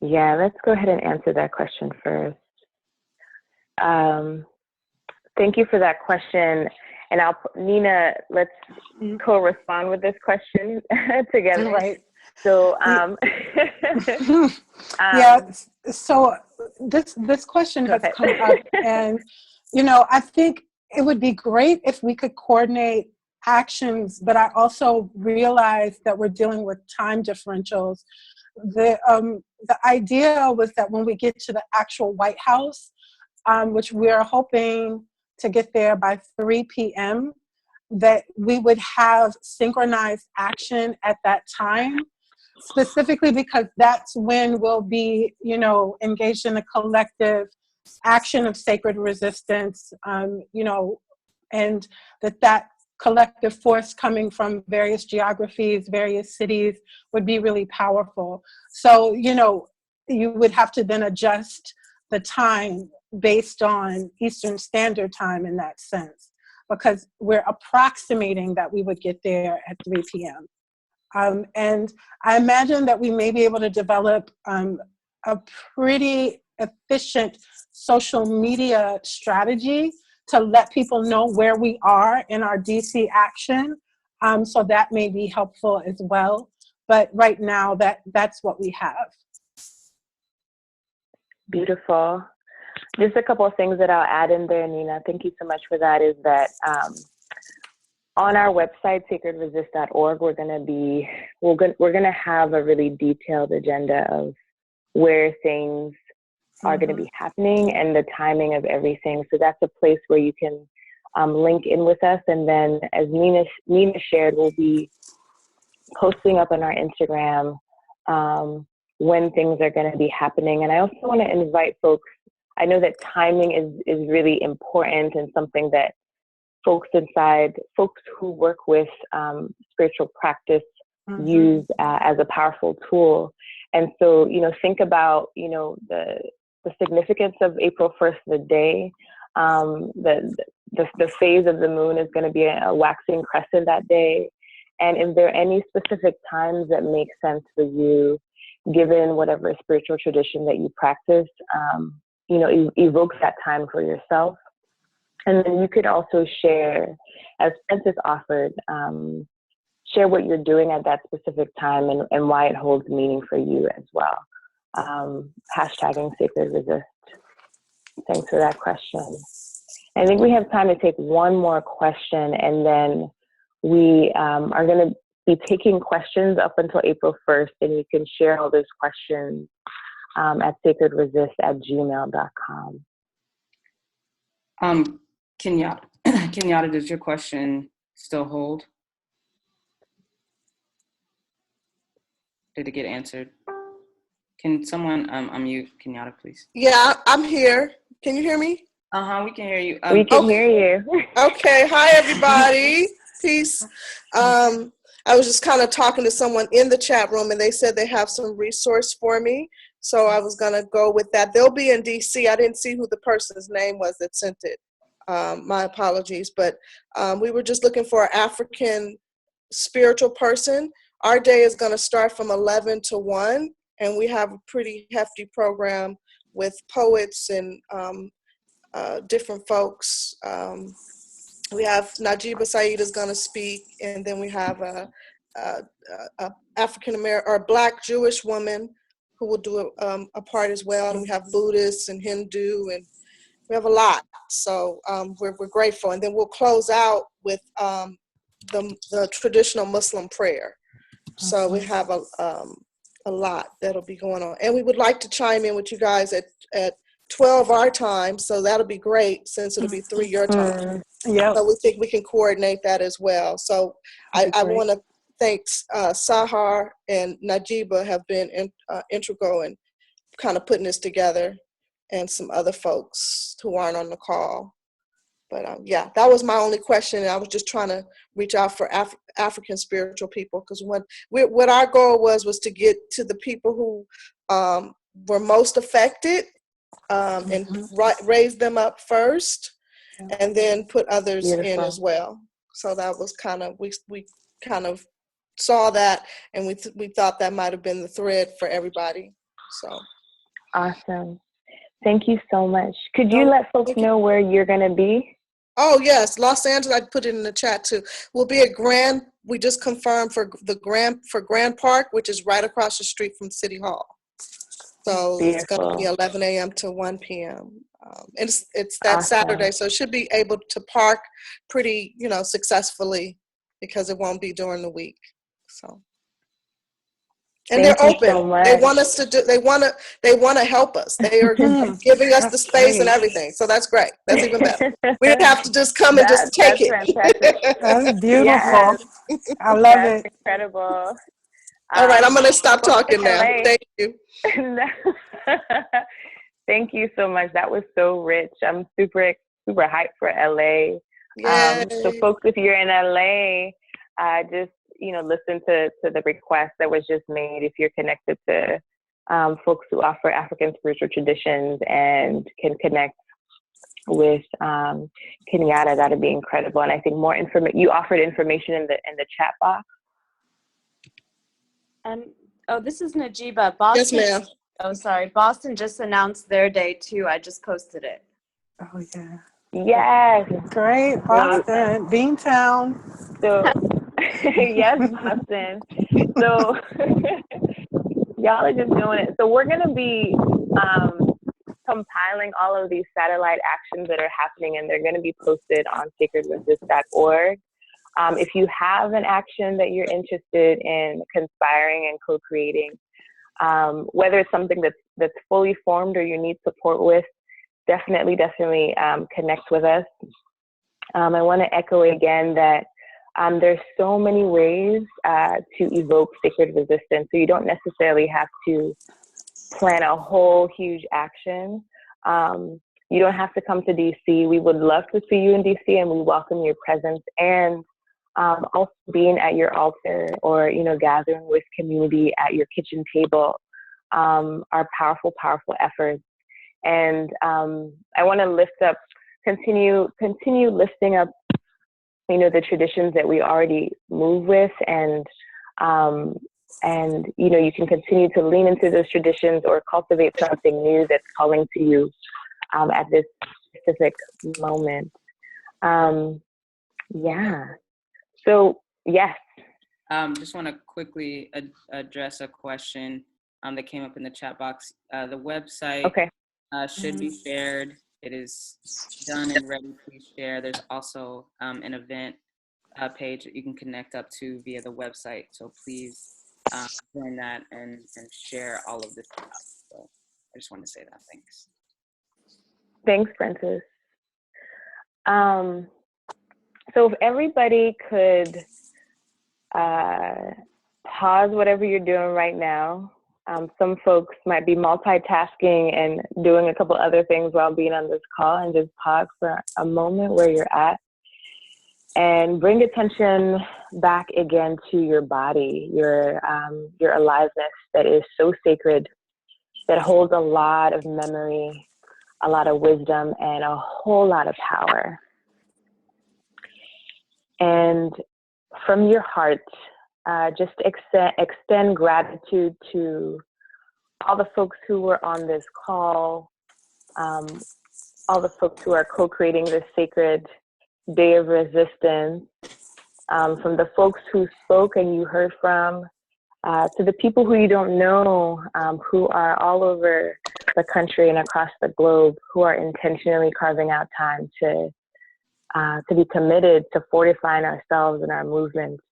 Yeah, let's go ahead and answer that question first. Thank you for that question. And Nina, let's co-respond with this question together. Right. So, yeah. So this question has come up, and I think it would be great if we could coordinate actions. But I also realize that we're dealing with time differentials. The idea was that when we get to the actual White House, which we are hoping to get there by 3 p.m., that we would have synchronized action at that time, specifically because that's when we'll be, engaged in a collective action of sacred resistance, and that collective force coming from various geographies, various cities would be really powerful. So, you would have to then adjust the time based on Eastern Standard Time in that sense, because we're approximating that we would get there at 3 p.m. And I imagine that we may be able to develop a pretty efficient social media strategy to let people know where we are in our DC action. So that may be helpful as well. But right now, that's what we have. Beautiful. Just a couple of things that I'll add in there, Nina. Thank you so much for that. Is that on our website, sacredresist.org, we're going to have a really detailed agenda of where things are going to be happening and the timing of everything. So that's a place where you can link in with us. And then, as Nina shared, we'll be posting up on our Instagram when things are going to be happening. And I also want to invite folks. I know that timing is really important and something that folks who work with spiritual practice use as a powerful tool. And so, think about, the significance of April 1st, the day. The phase of the moon is going to be a waxing crescent that day. And if there are any specific times that make sense for you, given whatever spiritual tradition that you practice, evoke that time for yourself. And then you could also share, as Francis offered, share what you're doing at that specific time and why it holds meaning for you as well. Hashtagging Sacred Resist. Thanks for that question. I think we have time to take one more question, and then we are going to be taking questions up until April 1st, and you can share all those questions at sacredresist@gmail.com. Kenyatta, does your question still hold? Did it get answered? Can someone unmute Kenyatta, please? Yeah, I'm here. Can you hear me? We can hear you. We can hear you. Okay. Hi, everybody. Peace. I was just kind of talking to someone in the chat room, and they said they have some resource for me. So I was going to go with that. They'll be in DC. I didn't see who the person's name was that sent it. My apologies. But we were just looking for an African spiritual person. Our day is going to start from 11 to 1, and we have a pretty hefty program with poets and different folks. We have Najiba Saeed is going to speak, and then we have a African American or Black Jewish woman who will do a part as well. And we have Buddhists and Hindu, and we have a lot. So we're grateful. And then we'll close out with the traditional Muslim prayer. So we have a lot that'll be going on. And we would like to chime in with you guys at 12 our time, so that'll be great since it'll be 3 your time. Yeah. So we think we can coordinate that as well. So I want to thank Sahar and Najiba have been integral in kind of putting this together, and some other folks who aren't on the call. But yeah, that was my only question. I was just trying to reach out for African spiritual people, because what our goal was to get to the people who were most affected, and raise them up first, and then put others in as well. So that was kind of, we kind of saw that, and we thought that might have been the thread for everybody. So awesome. Thank you so much. Could you let folks know where you're going to be? Oh, yes. Los Angeles, I put it in the chat too. We'll be at we just confirmed for Grand Park, which is right across the street from City Hall. So It's going to be 11 a.m. to 1 p.m. And it's that Saturday, so it should be able to park pretty, successfully, because it won't be during the week. So. And they're open. So they want us to do. They want to help us. They are giving us the space and everything. So that's great. That's even better. We didn't have to just come and just take it. Fantastic. That's beautiful. Yes. I love it. Incredible. All right, I'm going to stop talking now. Thank you. Thank you so much. That was so rich. I'm super hyped for LA. So folks, if you're in LA, just listen to the request that was just made. If you're connected to folks who offer African spiritual traditions and can connect with Kenyatta, that'd be incredible. And I think more information. You offered information in the chat box. This is Najiba. Boston. Yes, ma'am. Oh, sorry. Boston just announced their day too. I just posted it. Oh yeah. Yes. Great, Boston, Beantown. So. Yes, Boston. So y'all are just doing it. So we're going to be compiling all of these satellite actions that are happening, and they're going to be posted on sacredresist.org. If you have an action that you're interested in conspiring and co-creating, whether it's something that's fully formed or you need support with, definitely connect with us. I want to echo again that there's so many ways to evoke sacred resistance. So you don't necessarily have to plan a whole huge action. You don't have to come to DC. We would love to see you in DC, and we welcome your presence. And also being at your altar, or gathering with community at your kitchen table are powerful efforts. And I want to continue lifting up the traditions that we already move with, and you can continue to lean into those traditions or cultivate something new that's calling to you at this specific moment. So yes. Just want to quickly address a question that came up in the chat box. The website should be shared. It is done and ready. Please share. There's also an event page that you can connect up to via the website. So please join that and share all of this stuff. So I just want to say that. Thanks. Thanks, Princess. So if everybody could pause whatever you're doing right now. Some folks might be multitasking and doing a couple other things while being on this call, and just pause for a moment where you're at and bring attention back again to your body, your aliveness that is so sacred, that holds a lot of memory, a lot of wisdom, and a whole lot of power. And from your heart, just extend gratitude to all the folks who were on this call, all the folks who are co-creating this sacred day of resistance, from the folks who spoke and you heard from, to the people who you don't know, who are all over the country and across the globe, who are intentionally carving out time to be committed to fortifying ourselves and our movements,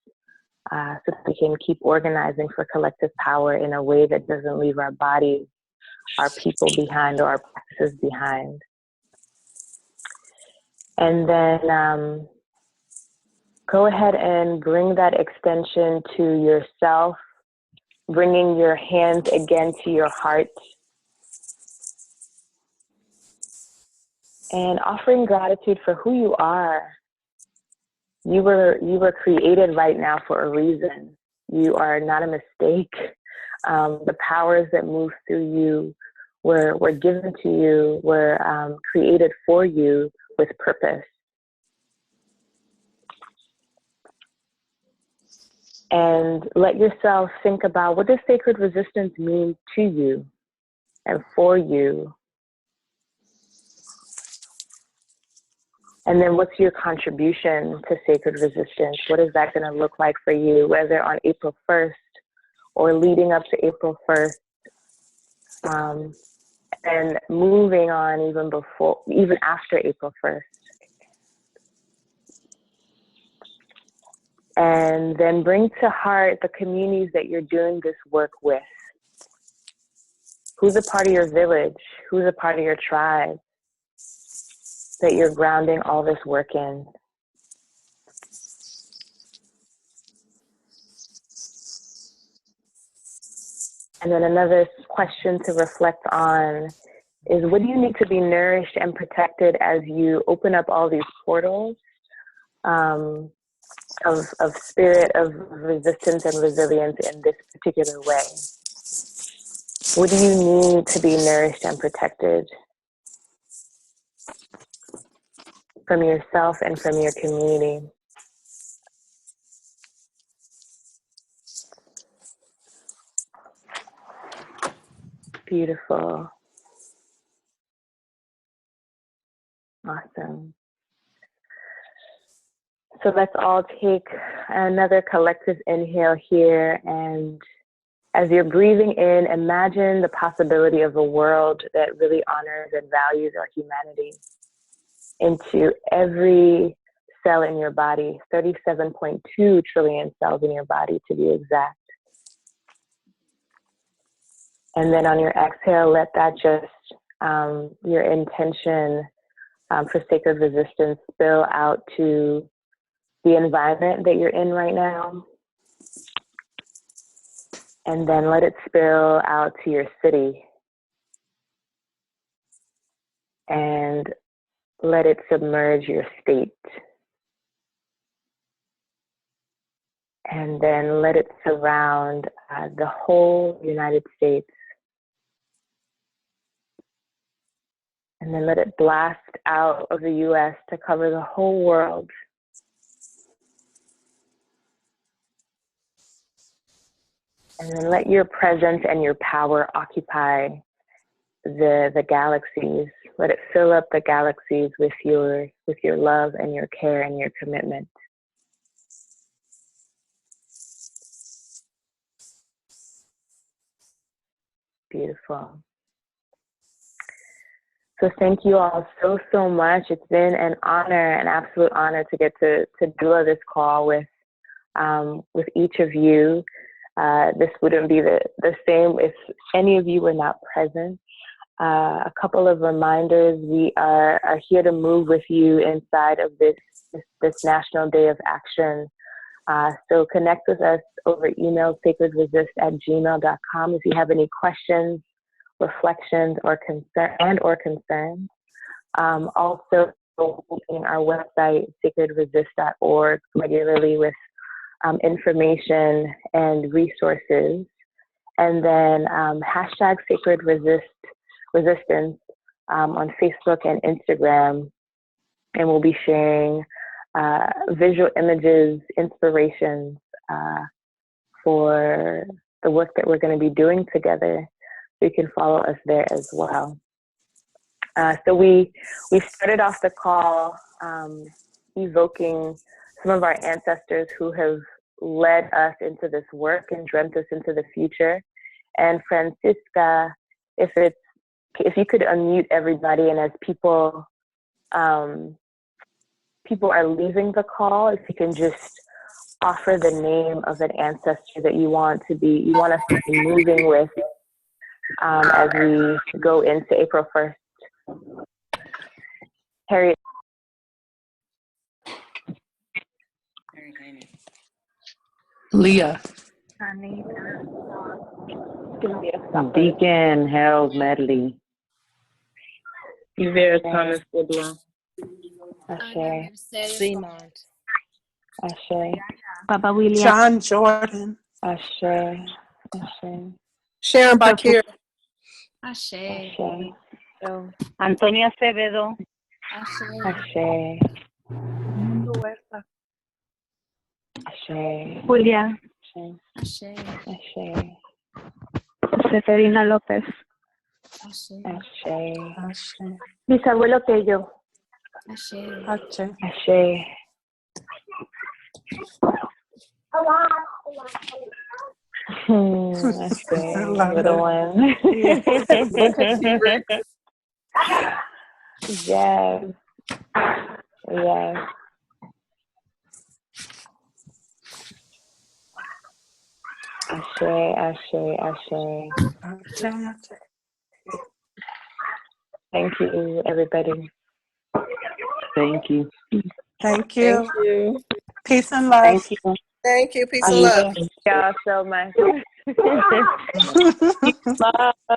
so that we can keep organizing for collective power in a way that doesn't leave our bodies our people behind or our practices behind. And then go ahead and bring that extension to yourself, bringing your hands again to your heart, and offering gratitude for who you are. You were created right now for a reason. You are not a mistake. The powers that move through you were given to you, were created for you with purpose. And let yourself think about, what does sacred resistance mean to you and for you? And then what's your contribution to sacred resistance? What is that going to look like for you, whether on April 1st or leading up to April 1st, and moving on even after April 1st. And then bring to heart the communities that you're doing this work with. Who's a part of your village? Who's a part of your tribe that you're grounding all this work in? And then another question to reflect on is, what do you need to be nourished and protected as you open up all these portals of spirit, of resistance and resilience in this particular way? What do you need to be nourished and protected from yourself and from your community? Beautiful. Awesome. So let's all take another collective inhale here, and as you're breathing in, imagine the possibility of a world that really honors and values our humanity into every cell in your body, 37.2 trillion cells in your body to be exact. And then on your exhale, let that just, your intention for sacred resistance spill out to the environment that you're in right now. And then let it spill out to your city. And let it submerge your state. And then let it surround the whole United States. And then let it blast out of the US to cover the whole world. And then let your presence and your power occupy the galaxies. Let it fill up the galaxies with your love and your care and your commitment. Beautiful. So thank you all so much. It's been an honor, an absolute honor to get to do this call with each of you. This wouldn't be the same if any of you were not present. A couple of reminders: we are here to move with you inside of this National Day of Action. So connect with us over email, sacredresist@gmail.com, if you have any questions, reflections, or concerns. Also, opening our website, sacredresist.org, regularly with information and resources. And then hashtag Sacred Resistance on Facebook and Instagram. And we'll be sharing visual images, inspirations for the work that we're going to be doing together. So you can follow us there as well. So we started off the call evoking some of our ancestors who have led us into this work and dreamt us into the future. And Francisca, if you could unmute everybody, and as people are leaving the call, if you can just offer the name of an ancestor that you want us to be moving with as we go into April 1st. Harriet. Leah. Deacon Harold Medley. Yvette Thomas LeBlanc. Ashe. Simon. Ashe. Papa William. John Jordan. Ashe. Ashe. Sharon Bakir. Ashe. Ashe. Antonio Acevedo. Ashe. Ashe. Mundo Huerta. Ashe. Julia. Ashe. Ashe. Seferina López. Ashe. Ashe. Ashe. Bisabuelo Tello. Ashe. Ashe. Ashe. Ashe. Love Little it. one. Look at you, Rick. Yes. Yes. Ashe, ashe, ashe. Ashe. Thank you, everybody. Thank you. Thank you. Thank you. Peace and love. Thank you. Thank you. Peace and love. Thank y'all so much. Bye.